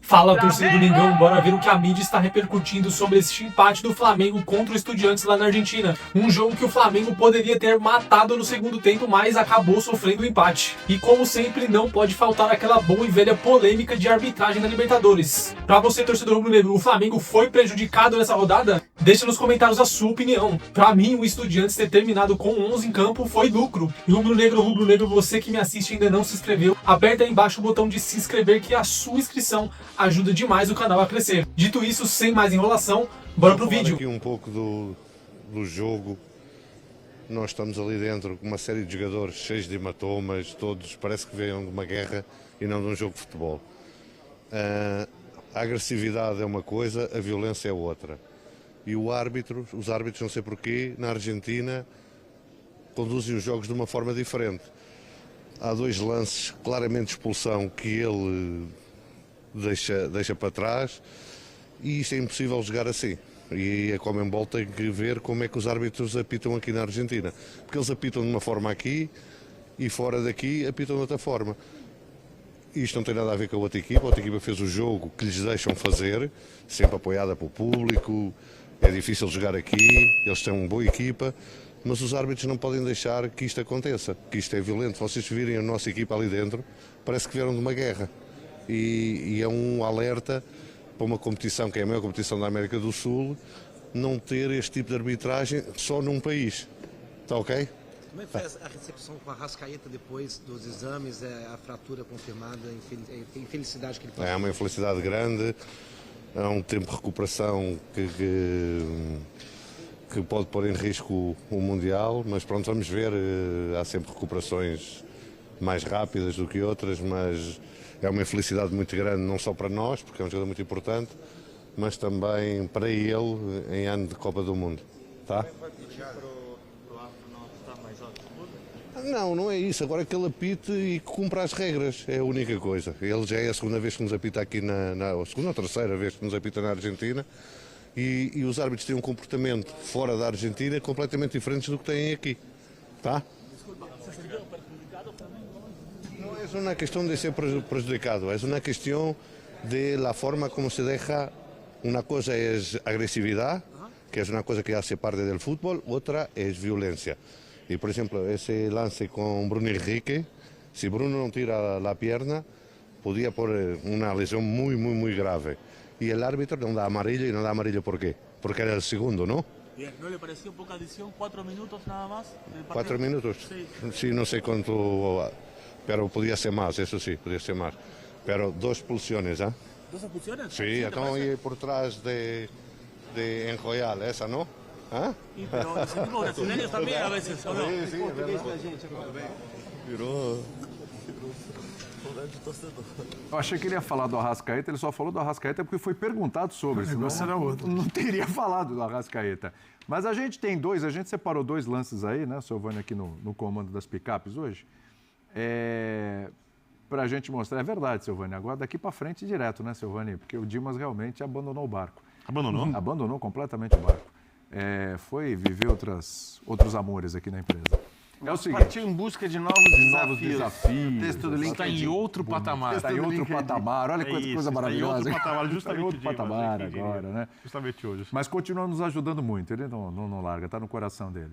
Fala, torcida do Mengão, bora ver o que a mídia está repercutindo sobre esse empate do Flamengo contra o Estudiantes lá na Argentina. Um jogo que o Flamengo poderia ter matado no segundo tempo, mas acabou sofrendo o empate. E como sempre, não pode faltar aquela boa e velha polêmica de arbitragem da Libertadores. Pra você, torcedor rubro-negro, o Flamengo foi prejudicado nessa rodada? Deixa nos comentários a sua opinião. Pra mim, o Estudiantes ter terminado com 11 em campo foi lucro. E rubro-negro, você que me assiste e ainda não se inscreveu, aperta aí embaixo o botão de se inscrever que a sua inscrição ajuda demais o canal a crescer. Dito isso, sem mais enrolação, bora pro vídeo. Aqui um pouco do jogo. Nós estamos ali dentro com uma série de jogadores cheios de hematomas, todos parece que vêm de uma guerra e não de um jogo de futebol. A agressividade é uma coisa, a violência é outra. E os árbitros, não sei porquê, na Argentina conduzem os jogos de uma forma diferente. Há dois lances, claramente de expulsão, que ele deixa para trás, e isto é impossível jogar assim. E a Conmebol tem que ver como é que os árbitros apitam aqui na Argentina, porque eles apitam de uma forma aqui e fora daqui apitam de outra forma. Isto não tem nada a ver com a outra equipa fez o jogo que lhes deixam fazer, sempre apoiada pelo público, é difícil jogar aqui, eles têm uma boa equipa, mas os árbitros não podem deixar que isto aconteça, que isto é violento. Vocês virem a nossa equipa ali dentro, parece que vieram de uma guerra. E é um alerta para uma competição que é a maior competição da América do Sul, não ter este tipo de arbitragem só num país. Está ok? Como é que foi a recepção com a Arrascaeta depois dos exames, a fratura confirmada, a infelicidade que ele passou? É uma infelicidade grande, há um tempo de recuperação que pode pôr em risco o Mundial, mas pronto, vamos ver, há sempre recuperações mais rápidas do que outras, mas é uma infelicidade muito grande, não só para nós, porque é um jogador muito importante, mas também para ele em ano de Copa do Mundo. Tá? Vai pedir para o árbitro não apitar mais alto? Não é isso. Agora que ele apite e cumpra as regras, é a única coisa. Ele já é a segunda vez que nos apita aqui, a segunda ou terceira vez que nos apita na Argentina, e os árbitros têm um comportamento fora da Argentina completamente diferente do que têm aqui. Tá? No es una cuestión de ser perjudicado, es una cuestión de la forma como se deja. Una cosa es agresividad, que es una cosa que hace parte del fútbol, otra es violencia. Y por ejemplo, ese lance con Bruno Henrique, si Bruno no tira la pierna, podía poner una lesión muy grave. Y el árbitro no da amarillo, y no da amarillo ¿por qué? Porque era el segundo, ¿no? Bien, ¿no le pareció poca adición? 4 minutos nada más del partido. 4 minutos? Sí, no sé cuánto, pero podía ser más, eso sí, podía ser más. Pero 2 expulsiones, ¿ah? ¿2 expulsiones? Sí, estamos ahí por trás de Enjoyal, esa, ¿no? ¿Ah? Y, pero sentimos brasileños también a veces, ¿o no? Sí, es verdad. Eu achei que ele ia falar do Arrascaeta, ele só falou do Arrascaeta porque foi perguntado sobre. O negócio era outro. Não teria falado do Arrascaeta. Mas a gente tem a gente separou 2 lances aí, né, Silvani, aqui no comando das picapes hoje, pra gente mostrar. É verdade, Silvani, agora daqui pra frente direto, né, Silvani? Porque o Dimas realmente abandonou o barco. Abandonou? Abandonou completamente o barco. Foi viver outros amores aqui na empresa. É o seguinte, Partiu em busca de novos desafios. O texto do link está em outro patamar. Está em outro patamar. Olha quanta coisa maravilhosa. Está em outro patamar, justamente. Está em outro patamar agora, né? Justamente hoje. Mas continua nos ajudando muito. Ele não larga, está no coração dele.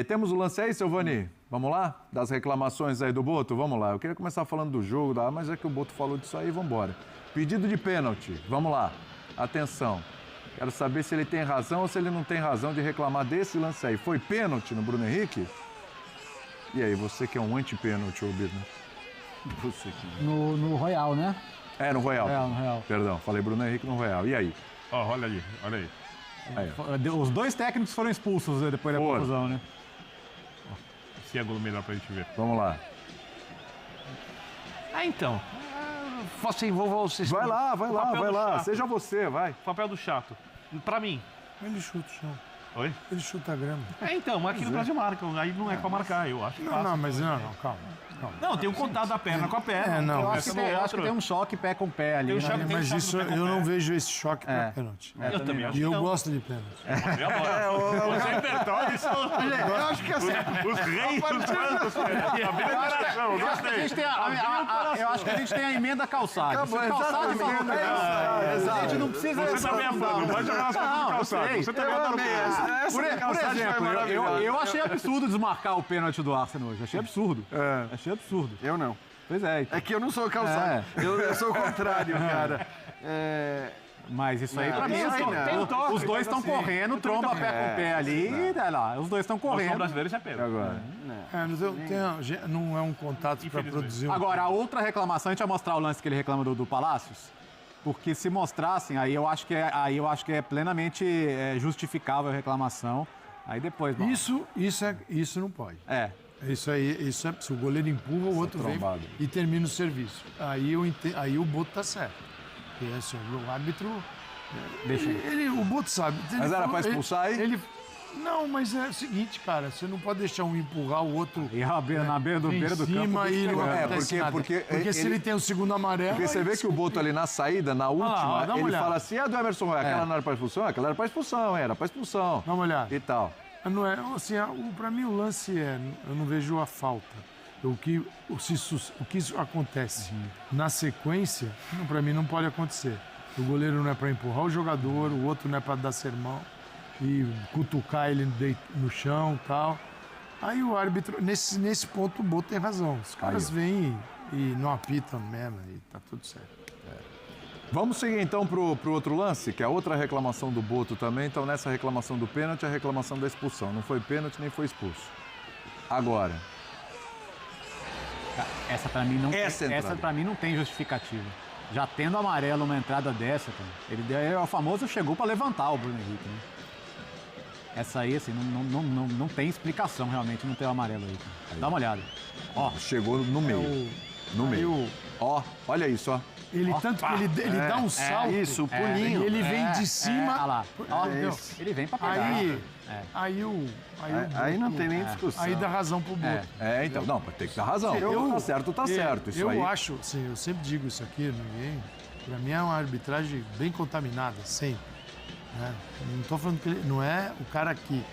Temos o lance aí, Silvani? Vamos lá? Das reclamações aí do Boto? Vamos lá. Eu queria começar falando do jogo, mas já que o Boto falou disso aí, vamos embora. Pedido de pênalti. Vamos lá. Atenção. Quero saber se ele tem razão ou se ele não tem razão de reclamar desse lance aí. Foi pênalti no Bruno Henrique? E aí, você que é um anti-pênalti, ô Birna? Você que... No Royal, né? No Royal. No Royal. Perdão, falei Bruno Henrique no Royal. E aí? Olha aí. Aí. Os 2 técnicos foram expulsos depois da confusão, né? Esse ângulo melhor pra gente ver. Vamos lá. Então. Você envolva vocês. Vai lá. Chato. Seja você, vai. Papel do chato. Pra mim. Ele chuta o chão. Oi? Ele chuta a grama. Então, mas aqui no Brasil marcam, aí não é pra marcar, eu acho. Não, mas não, calma. Não, tem um contato da perna com a perna. Não. Eu acho que tem um choque pé com pé ali. Tem um né? choque, tem um Mas choque isso do pé com eu pé. não vejo esse choque pra pênalti. Eu também acho E que eu não. gosto de pênalti. Eu adoro. Os repertórios são Eu acho que assim, os reis dos cantos. Eu acho que a gente tem eu acho que a gente tem a emenda calçada. Acabou, Se o calçado exatamente. falou, a gente não precisa... Você também é fã, não pode jogar nas costas do calçado. Você também eu adora amei essa. Por exemplo, eu achei absurdo desmarcar o pênalti do Arsenal hoje. Achei absurdo. Achei absurdo. Eu não. Pois é. É que eu não sou calçado. Eu sou o contrário, cara. Mas isso aí, Não, pra mim, isso aí não. os dois estão correndo, tromba pé com pé ali, e tá lá, os dois estão Nós somos correndo. brasileiros, isso é pena. Agora. Não é um contato para produzir um... Agora, a outra reclamação, a gente vai mostrar o lance que ele reclama do Palácios, porque se mostrassem, aí eu acho que é plenamente justificável a reclamação. Aí depois... bom, Isso não pode. Isso é, se o goleiro empurra, o outro vem e termina o serviço. Aí o Boto tá certo. Porque, assim, o árbitro... Deixa o Boto sabe. Mas era pra expulsar aí? Não, mas é o seguinte, cara, você não pode deixar um empurrar o outro E na beira do cima campo. e não acontece porque- nada. porque se ele tem o segundo amarelo... Porque você aí vê que o Boto ali na saída, na última, dá uma ele olhada. fala assim, do Emerson Royal, aquela não era pra expulsão? Aquela era pra expulsão, era pra expulsão. Dá uma olhada. E tal. Não é, assim, pra mim o lance eu não vejo a falta. O que isso acontece na sequência, pra mim não pode acontecer. O goleiro não é pra empurrar o jogador, o outro não é pra dar sermão e cutucar ele no chão e tal. Aí o árbitro, nesse ponto o Boto tem razão. Os caras vêm e não apitam mesmo e tá tudo certo. Vamos seguir então pro outro lance, que é outra reclamação do Boto também. Então, nessa reclamação do pênalti, a reclamação da expulsão. Não foi pênalti, nem foi expulso. Agora, Essa pra mim não, Essa entrada. pra mim não tem justificativa. Já tendo amarelo uma entrada dessa, cara, ele o famoso chegou pra levantar o Bruno Henrique, né? Essa aí, assim, não tem explicação realmente não ter o amarelo aí, cara. Dá uma olhada. Ó, chegou no meio. No meio. Ó, olha isso, ó. Tanto que ele dá um salto. Isso, o pulinho. E ele vem de cima. olha lá. Ó, Isso. ele vem pra pegar. Aí não tem nem discussão. Aí dá razão pro Boto. Então, não, tem que dar razão. Tá certo, tá certo. Isso eu aí. acho, assim, eu sempre digo isso aqui, pra mim é uma arbitragem bem contaminada, sempre. Né? Não tô falando que ele não é o cara que...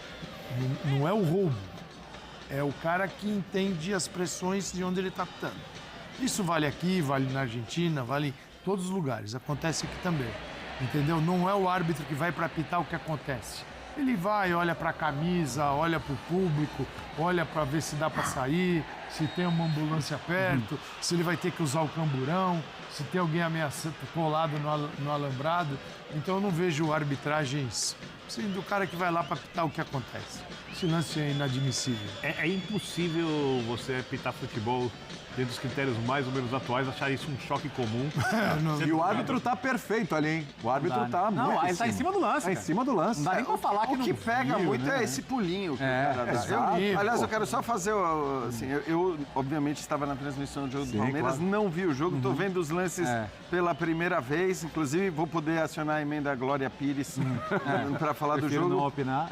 Não é o roubo. É o cara que entende as pressões de onde ele tá apitando. Isso vale aqui, vale na Argentina, vale em todos os lugares. Acontece aqui também. Entendeu? Não é o árbitro que vai para apitar o que acontece. Ele vai, olha para a camisa, olha para o público, olha para ver se dá para sair, se tem uma ambulância perto, se ele vai ter que usar o camburão, se tem alguém ameaçado, colado no alambrado. Então eu não vejo arbitragens assim, do cara que vai lá para apitar o que acontece. Esse lance é inadmissível. É impossível você apitar futebol dentro dos critérios mais ou menos atuais, achar isso um choque comum. E o árbitro tá perfeito ali, hein? O árbitro tá muito Não, ele tá em cima do lance, Tá em cara. cima do lance. Não dá nem pra falar que O não que pega viu, muito né? é esse pulinho que o cara dá. exato. Aliás, eu quero só fazer, assim, eu obviamente estava na transmissão do jogo do Palmeiras, claro. não vi o jogo, tô vendo os lances pela primeira vez, inclusive vou poder acionar a emenda Glória Pires para falar do jogo. Não opinar.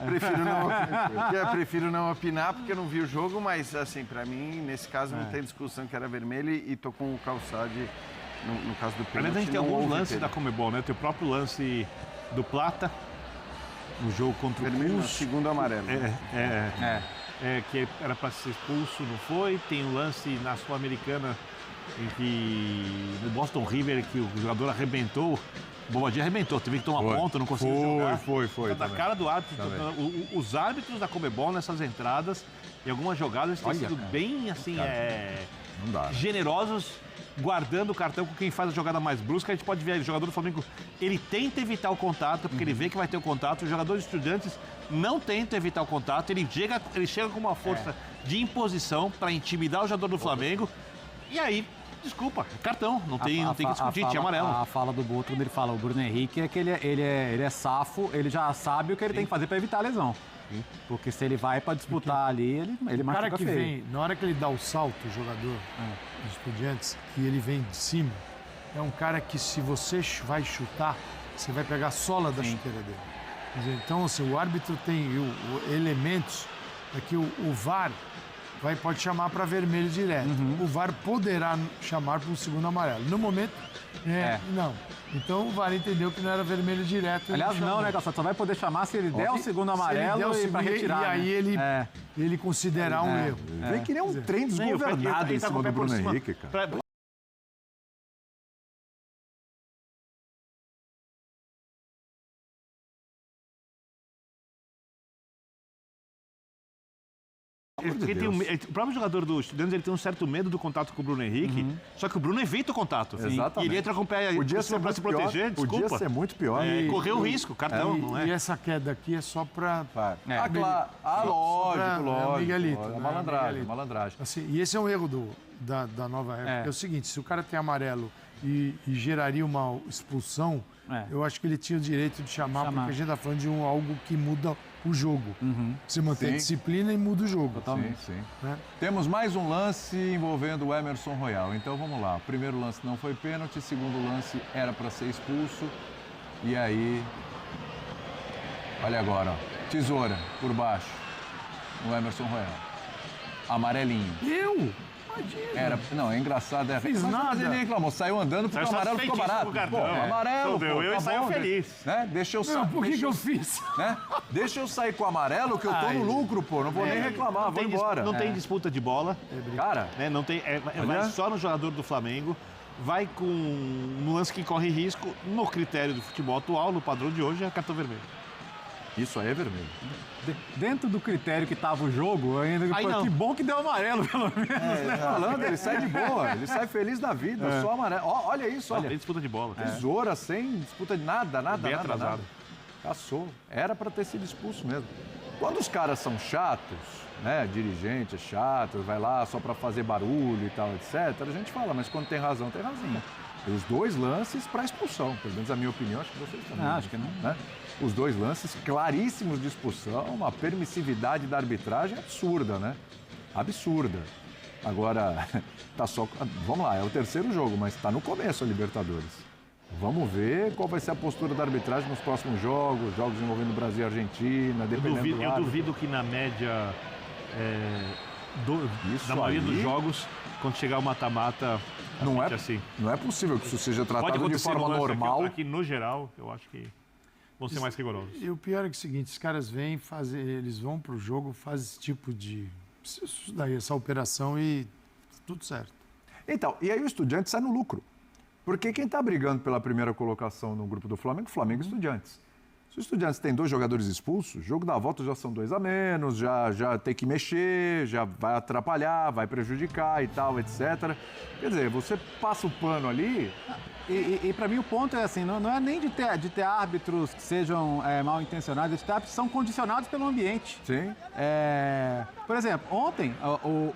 Prefiro não opinar porque eu não vi o jogo, mas assim, para mim, nesse caso, não tem discussão que era vermelho e tô com o Calçade no caso do pênalti. Aliás, a gente tem não alguns houve lances da pênalti. Comebol, né? Tem o próprio lance do Plata, no jogo contra o Vermelho, Pulso. segundo amarelo. Que era para ser expulso, não foi. Tem um lance na Sul-Americana em que no Boston River que o jogador arrebentou. O Bobadinha arrebentou, teve que tomar ponta, não conseguiu jogar. Foi. Da também. cara do árbitro. Os árbitros da Comebol nessas entradas e algumas jogadas têm sido bem assim, Não dá. generosos, guardando o cartão com quem faz a jogada mais brusca. A gente pode ver o jogador do Flamengo, ele tenta evitar o contato, porque ele vê que vai ter o contato. O jogador de Estudiantes não tenta evitar o contato, ele chega com uma força de imposição para intimidar o jogador do Flamengo. E aí, desculpa, cartão, não tem que discutir, tinha amarelo. A fala do Boto, quando ele fala o Bruno Henrique, é que ele é safo, ele já sabe o que ele tem que fazer para evitar a lesão. Porque se ele vai para disputar ali, ele O cara machuca que feio. vem, na hora que ele dá o salto, o jogador dos Estudiantes, e ele vem de cima, é um cara que se você vai chutar, você vai pegar a sola da chuteira dele. Quer dizer, então, assim, o árbitro tem elementos que o VAR pode chamar para vermelho direto. O VAR poderá chamar para um segundo amarelo. No momento, não. Então o VAR entendeu que não era vermelho direto. Aliás, não, né, Calçado? Só vai poder chamar se ele der o segundo amarelo e para retirar. E aí ele considerar um erro. Vem que nem um trem desgovernado em cima do Bruno Henrique, cara. Porque o próprio jogador do Estudiantes ele tem um certo medo do contato com o Bruno Henrique, só que o Bruno evita o contato. Exatamente. E ele entra com o pé para se proteger, desculpa. Podia ser muito pior. Correu o risco, cartão, não é? E essa queda aqui é só para... Lógico. Miguelito. Malandragem. Assim, e esse é um erro da nova época. É o seguinte, se o cara tem amarelo e geraria uma expulsão, eu acho que ele tinha o direito de chamar. Porque a gente está falando de algo que muda o jogo. Você mantém a disciplina e muda o jogo. Totalmente. Sim. Temos mais um lance envolvendo o Emerson Royal. Então vamos lá. O primeiro lance não foi pênalti, o segundo lance era para ser expulso. E aí, olha agora, ó. Tesoura por baixo no Emerson Royal. Amarelinho. Imagina. Não, é engraçado. Fiz nada. Mas ele nem reclamou. Saiu andando porque o amarelo ficou barato. Amarelo, eu saio feliz. Né? Deixa eu sair. Por que eu fiz? Né? Deixa eu sair com o amarelo que eu tô no lucro, pô. Não vou nem reclamar, vou embora. Não tem disputa de bola. Cara, não tem, vai só no jogador do Flamengo. Vai com um lance que corre risco. No critério do futebol atual, no padrão de hoje, é cartão vermelho. Isso aí é vermelho. Dentro do critério que tava o jogo, ainda que bom que deu amarelo, pelo menos. Falando, ele sai de boa, ele sai feliz da vida, só amarelo. Olha isso, Tem disputa de bola. Tesoura, sem disputa de nada. Bem atrasado. Caçou. Era para ter sido expulso mesmo. Quando os caras são chatos, né, dirigente é chato, vai lá só para fazer barulho e tal, etc., a gente fala, mas quando tem razão, tem razão. Os dois lances para expulsão, pelo menos a minha opinião, acho que vocês também. Acho que não. Né? Os dois lances claríssimos de expulsão, uma permissividade da arbitragem absurda, né? Absurda. Agora, tá só... Vamos lá, é o terceiro jogo, mas tá no começo a Libertadores. Vamos ver qual vai ser a postura da arbitragem nos próximos jogos envolvendo Brasil e Argentina, dependendo do Eu duvido que na média da maioria dos jogos, quando chegar o mata-mata, não é possível que isso seja tratado de forma normal. Aqui, no geral, eu acho que vão ser mais rigorosos. E o pior é que é o seguinte, os caras eles vão pro jogo, fazem esse tipo de... essa operação e tudo certo. Então, e aí o Estudiantes sai no lucro. Porque quem está brigando pela primeira colocação no grupo do Flamengo e Estudiantes. Se o Estudiantes tem 2 jogadores expulsos, o jogo da volta já são 2 a menos, já tem que mexer, já vai atrapalhar, vai prejudicar e tal, etc. Quer dizer, você passa o pano ali... E para mim o ponto é assim, não é nem de ter árbitros que sejam mal intencionados, de ter árbitros que são condicionados pelo ambiente. Sim. Por exemplo, ontem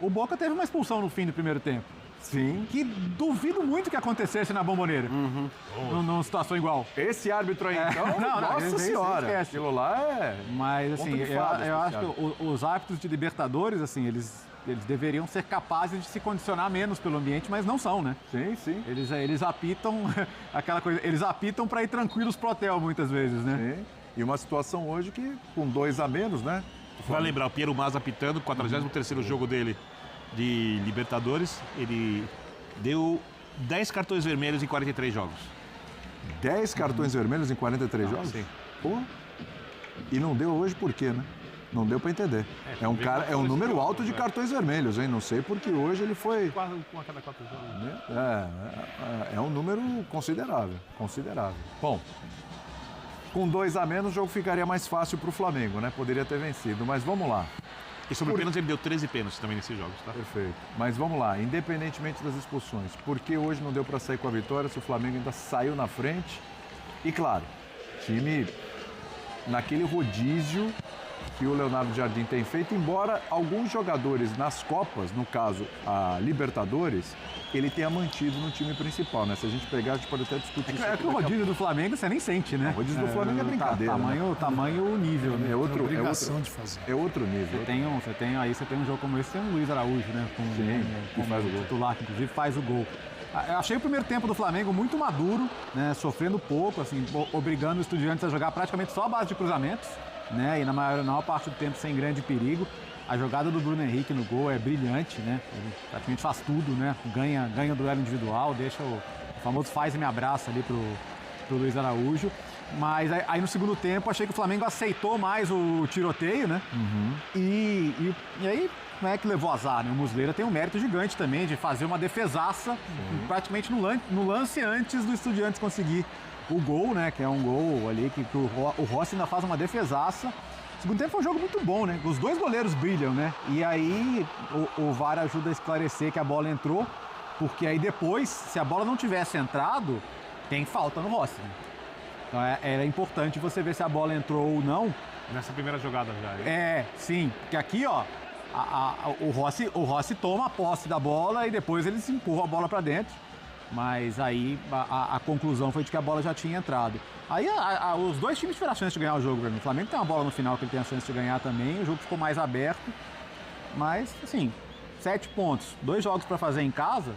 o Boca teve uma expulsão no fim do primeiro tempo. Sim. Que duvido muito que acontecesse na Bombonera. Numa situação igual. Esse árbitro aí, então, nossa senhora. Aquilo lá é... Mas, assim, eu acho que os árbitros de Libertadores, assim, eles deveriam ser capazes de se condicionar menos pelo ambiente, mas não são, né? Sim, sim. Eles apitam aquela coisa... Eles apitam para ir tranquilos pro hotel, muitas vezes, né? Sim. E uma situação hoje que, com 2 a menos, né? Vai lembrar, o Piero Mas apitando, 43º jogo dele de Libertadores, ele deu 10 cartões vermelhos em 43 jogos. 10 cartões vermelhos em 43 jogos? Sim. Pô. E não deu hoje por quê, né? Não deu para entender. É um número alto de cartões vermelhos, hein? Não sei porque hoje ele foi... Quase com a cada 4 jogos. É um número considerável. Bom, com 2 a menos o jogo ficaria mais fácil para o Flamengo, né? Poderia ter vencido, mas vamos lá. E sobre pênalti, ele deu 13 pênaltis também nesses jogos, tá? Perfeito. Mas vamos lá, independentemente das expulsões, por que hoje não deu para sair com a vitória se o Flamengo ainda saiu na frente? E claro, time naquele rodízio que o Leonardo Jardim tem feito, embora alguns jogadores nas Copas, no caso a Libertadores, ele tenha mantido no time principal, né? Se a gente pegar, a gente pode até discutir isso. É que o rodízio do Flamengo você nem sente, né? O rodízio do Flamengo é brincadeira. Tamanho nível, né? É outro nível. Você tem um jogo como esse, tem o Luiz Araújo, né? Que faz o gol. Titular, que inclusive faz o gol. Eu achei o primeiro tempo do Flamengo muito maduro, né? Sofrendo pouco, assim, obrigando os Estudiantes a jogar praticamente só a base de cruzamentos, né? E na maior parte do tempo sem grande perigo. A jogada do Bruno Henrique no gol é brilhante, né? Ele praticamente faz tudo, né? Ganha o duelo individual, deixa o famoso faz e me abraça ali pro Luiz Araújo. Mas aí no segundo tempo achei que o Flamengo aceitou mais o tiroteio, né? E aí não é que levou azar, né? O Muslera tem um mérito gigante também de fazer uma defesaça praticamente no lance antes do Estudiantes conseguir o gol, né? Que é um gol ali que o Rossi ainda faz uma defesaça. O segundo tempo foi um jogo muito bom, né? Os dois goleiros brilham, né? E aí o VAR ajuda a esclarecer que a bola entrou, porque aí depois, se a bola não tivesse entrado, tem falta no Rossi, né? Então era importante você ver se a bola entrou ou não. Nessa primeira jogada já. Sim. Porque aqui, ó, o Rossi toma a posse da bola e depois eles empurram a bola para dentro. Mas aí a conclusão foi de que a bola já tinha entrado. Aí os dois times tiveram a chance de ganhar o jogo pra mim. O Flamengo tem uma bola no final que ele tem a chance de ganhar também. O jogo ficou mais aberto. Mas, assim, 7 pontos, 2 jogos para fazer em casa.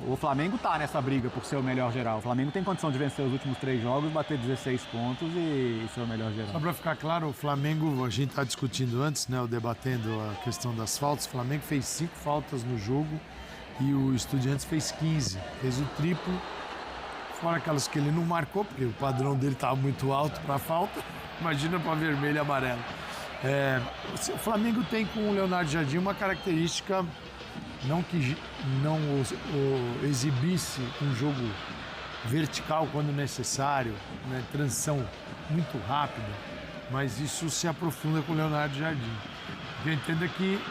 O Flamengo tá nessa briga por ser o melhor geral. O Flamengo tem condição de vencer os últimos 3 jogos, bater 16 pontos e ser o melhor geral. Só para ficar claro, o Flamengo, a gente está discutindo antes, né, debatendo a questão das faltas. O Flamengo fez 5 faltas no jogo e o Estudiantes fez 15. Fez o triplo, fora aquelas que ele não marcou, porque o padrão dele estava muito alto para falta. Imagina para vermelho e amarelo. O Flamengo tem com o Leonardo Jardim uma característica, não que não o exibisse um jogo vertical quando necessário, né, transição muito rápida, mas isso se aprofunda com o Leonardo Jardim. O que eu entendo é que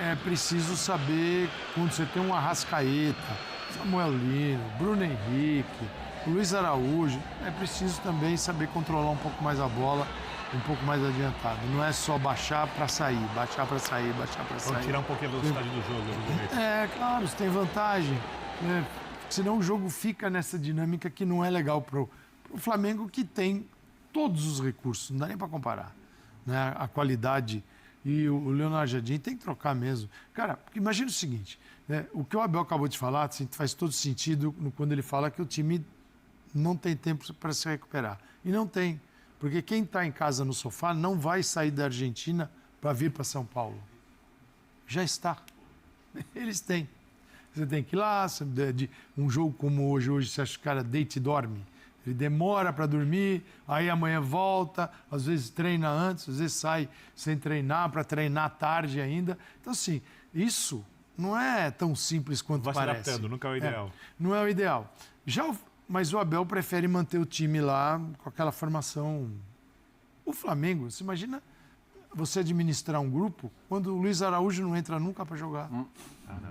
é preciso saber, quando você tem um Arrascaeta, Samuel Lino, Bruno Henrique, o Luiz Araújo, é preciso também saber controlar um pouco mais a bola, um pouco mais adiantado. Não é só baixar para sair, baixar para sair, baixar para sair. Vamos tirar um pouquinho a velocidade do jogo. Claro, você tem vantagem. Né? Senão o jogo fica nessa dinâmica que não é legal pro Flamengo, que tem todos os recursos, não dá nem para comparar. Né? A qualidade. E o Leonardo Jardim tem que trocar mesmo. Cara, imagina o seguinte, né? O que o Abel acabou de falar assim, faz todo sentido quando ele fala que o time não tem tempo para se recuperar. E não tem. Porque quem está em casa no sofá não vai sair da Argentina para vir para São Paulo. Já está. Eles têm. Você tem que ir lá, um jogo como hoje você acha que o cara deita e dorme. Ele demora para dormir, aí amanhã volta, às vezes treina antes, às vezes sai sem treinar, para treinar tarde ainda. Então, assim, isso não é tão simples quanto parece. Vai se adaptando, nunca é o ideal. Não é o ideal. Mas o Abel prefere manter o time lá com aquela formação. O Flamengo, você imagina você administrar um grupo quando o Luiz Araújo não entra nunca para jogar.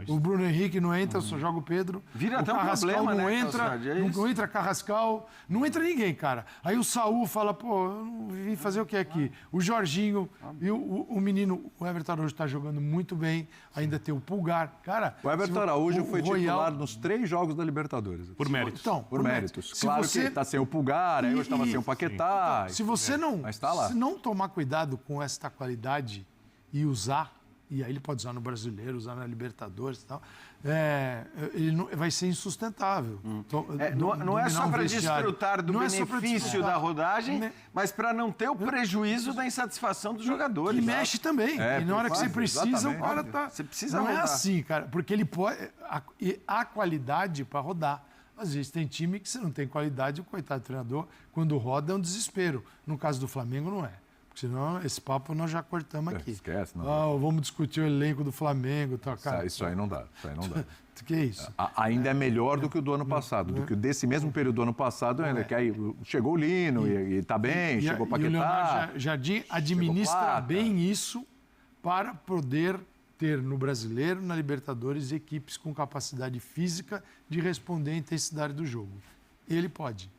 O Bruno Henrique não entra, só joga o Pedro. Vira o até um problema, não né, entra, não entra Carrascal, não entra ninguém, cara. Aí o Saúl fala, pô, eu não vim fazer o que aqui? O Jorginho e o menino, o Everton Araújo está jogando muito bem, ainda tem o Pulgar. Cara, o Everton Araújo foi titular nos 3 jogos da Libertadores. Por méritos. Então, por méritos. Claro que está sem o Pulgar, aí hoje estava sem o Paquetá. Então, se você não tomar cuidado com esta qualidade e usar, e aí ele pode usar no Brasileiro, usar na Libertadores e tal, ele não, vai ser insustentável. Não é só para desfrutar do benefício da rodagem, mas para não ter o prejuízo da insatisfação dos jogadores. E mexe também. E na hora que você precisa, o cara tá... Você precisa não rodar. É assim, cara, porque ele pode... Há qualidade para rodar. Às vezes tem time que você não tem qualidade, o coitado do treinador, quando roda, é um desespero. No caso do Flamengo, não é. Senão, esse papo nós já cortamos aqui. Esquece, não. Vamos discutir o elenco do Flamengo. Tá, cara. Isso aí não dá. Que é isso? Ainda é melhor do que o do ano passado. Do que desse mesmo período do ano passado, que aí chegou o Lino e tá bem, chegou o Paquetá. E o Leonardo Jardim administra bem isso para poder ter no Brasileiro, na Libertadores, equipes com capacidade física de responder à intensidade do jogo. Ele pode.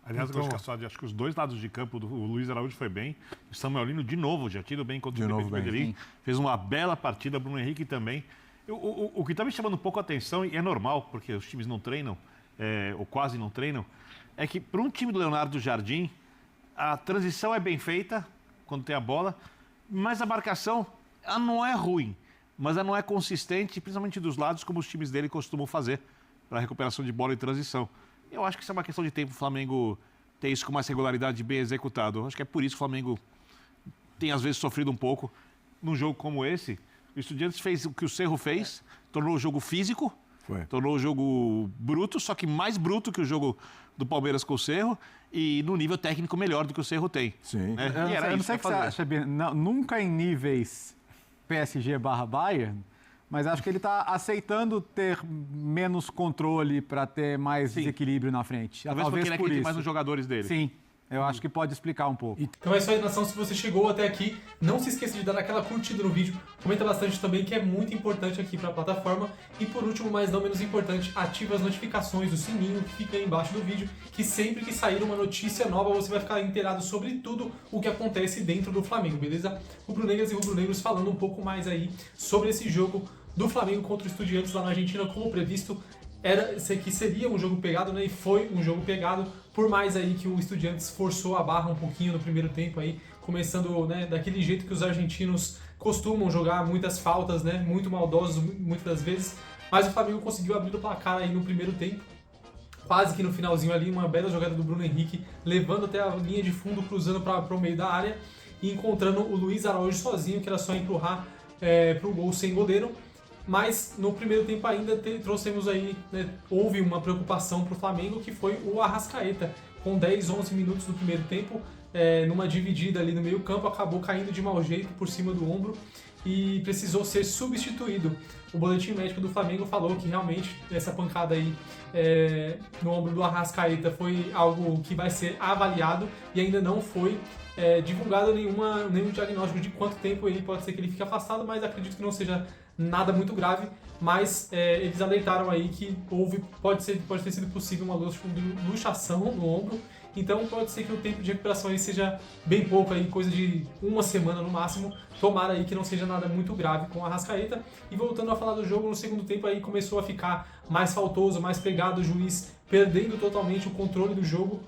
Aliás, então, acho que os 2 lados de campo, o Luiz Araújo foi bem, o Samuel Lino de novo, já tido bem contra o Medellín, fez uma bela partida, Bruno Henrique também. O que está me chamando um pouco a atenção, e é normal, porque os times não treinam, ou quase não treinam, é que para um time do Leonardo Jardim, a transição é bem feita, quando tem a bola, mas a marcação ela não é ruim, mas ela não é consistente, principalmente dos lados, como os times dele costumam fazer. para recuperação de bola e transição. Eu acho que isso é uma questão de tempo, o Flamengo ter isso com mais regularidade bem executado. Eu acho que é por isso que o Flamengo tem, às vezes, sofrido um pouco. Num jogo como esse, o Estudiantes fez o que o Cerro fez, tornou o jogo físico, tornou o jogo bruto, só que mais bruto que o jogo do Palmeiras com o Cerro e no nível técnico melhor do que o Cerro tem. Sim. Né? Eu não sei o que você acha, Bino. Nunca em níveis PSG/Bayern, mas acho que ele está aceitando ter menos controle para ter mais desequilíbrio na frente. Talvez porque ele acredite mais nos jogadores dele. Sim. Eu acho que pode explicar um pouco. Então é isso aí, nação. Se você chegou até aqui, não se esqueça de dar aquela curtida no vídeo. Comenta bastante também, que é muito importante aqui para a plataforma. E por último, mas não menos importante, ativa as notificações do sininho que fica aí embaixo do vídeo, que sempre que sair uma notícia nova, você vai ficar inteirado sobre tudo o que acontece dentro do Flamengo, beleza? Rubro-negras e rubro-negros falando um pouco mais aí sobre esse jogo do Flamengo contra o Estudiantes lá na Argentina, como previsto. Esse aqui seria um jogo pegado, né? E foi um jogo pegado, por mais aí que o Estudiantes forçou a barra um pouquinho no primeiro tempo aí, começando, né, daquele jeito que os argentinos costumam jogar, muitas faltas, né? Muito maldosos muitas das vezes, mas o Flamengo conseguiu abrir o placar aí no primeiro tempo, quase que no finalzinho ali, uma bela jogada do Bruno Henrique, levando até a linha de fundo, cruzando para o meio da área e encontrando o Luiz Araújo sozinho, que era só empurrar para o gol sem goleiro. Mas no primeiro tempo ainda trouxemos aí, né, houve uma preocupação para o Flamengo, que foi o Arrascaeta, com 10, 11 minutos do primeiro tempo, numa dividida ali no meio campo, acabou caindo de mau jeito por cima do ombro e precisou ser substituído. O boletim médico do Flamengo falou que realmente essa pancada aí no ombro do Arrascaeta foi algo que vai ser avaliado e ainda não foi divulgado nenhum diagnóstico de quanto tempo ele pode ser que ele fique afastado, mas acredito que não seja nada muito grave, mas eles alertaram aí que pode ter sido possível uma luxação no ombro, então pode ser que o tempo de recuperação aí seja bem pouco, aí, coisa de uma semana no máximo. Tomara aí que não seja nada muito grave com a Arrascaeta. E voltando a falar do jogo, no segundo tempo aí começou a ficar mais faltoso, mais pegado, o juiz perdendo totalmente o controle do jogo.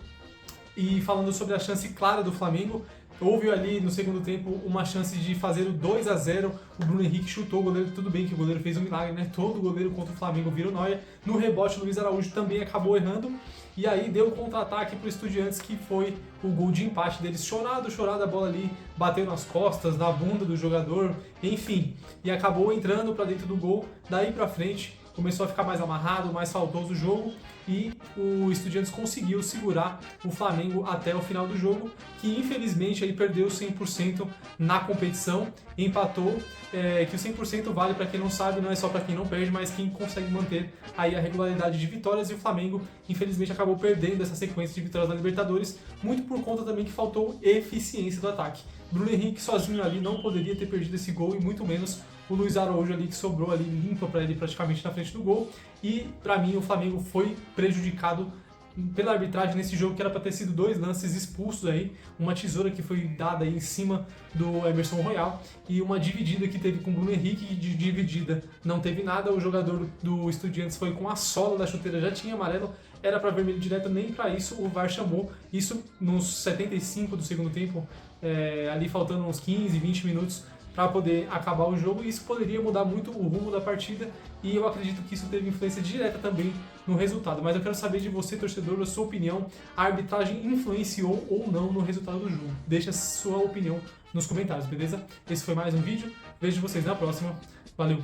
E falando sobre a chance clara do Flamengo, houve ali no segundo tempo uma chance de fazer o 2-0, o Bruno Henrique chutou o goleiro, tudo bem que o goleiro fez um milagre, né? Todo goleiro contra o Flamengo vira o Neuer. No rebote, o Luiz Araújo também acabou errando, e aí deu o contra-ataque para o Estudiantes, que foi o gol de empate deles. Chorado, a bola ali bateu nas costas, na bunda do jogador, enfim, e acabou entrando para dentro do gol. Daí para frente começou a ficar mais amarrado, mais faltoso o jogo, e o Estudiantes conseguiu segurar o Flamengo até o final do jogo, que infelizmente aí perdeu 100% na competição, empatou, que o 100% vale, para quem não sabe, não é só para quem não perde, mas quem consegue manter aí a regularidade de vitórias, e o Flamengo infelizmente acabou perdendo essa sequência de vitórias na Libertadores, muito por conta também que faltou eficiência do ataque. Bruno Henrique sozinho ali não poderia ter perdido esse gol, e muito menos o Luiz Araújo ali, que sobrou ali limpa para ele praticamente na frente do gol. E para mim o Flamengo foi prejudicado pela arbitragem nesse jogo, que era para ter sido 2 lances expulsos aí, uma tesoura que foi dada aí em cima do Emerson Royal e uma dividida que teve com o Bruno Henrique, e de dividida não teve nada. O jogador do Estudiantes foi com a sola da chuteira, já tinha amarelo, era para vermelho direto, nem para isso o VAR chamou. Isso nos 75 do segundo tempo, ali faltando uns 15, 20 minutos para poder acabar o jogo, e isso poderia mudar muito o rumo da partida, e eu acredito que isso teve influência direta também no resultado. Mas eu quero saber de você, torcedor, a sua opinião: a arbitragem influenciou ou não no resultado do jogo? Deixa a sua opinião nos comentários, beleza? Esse foi mais um vídeo, vejo vocês na próxima, valeu!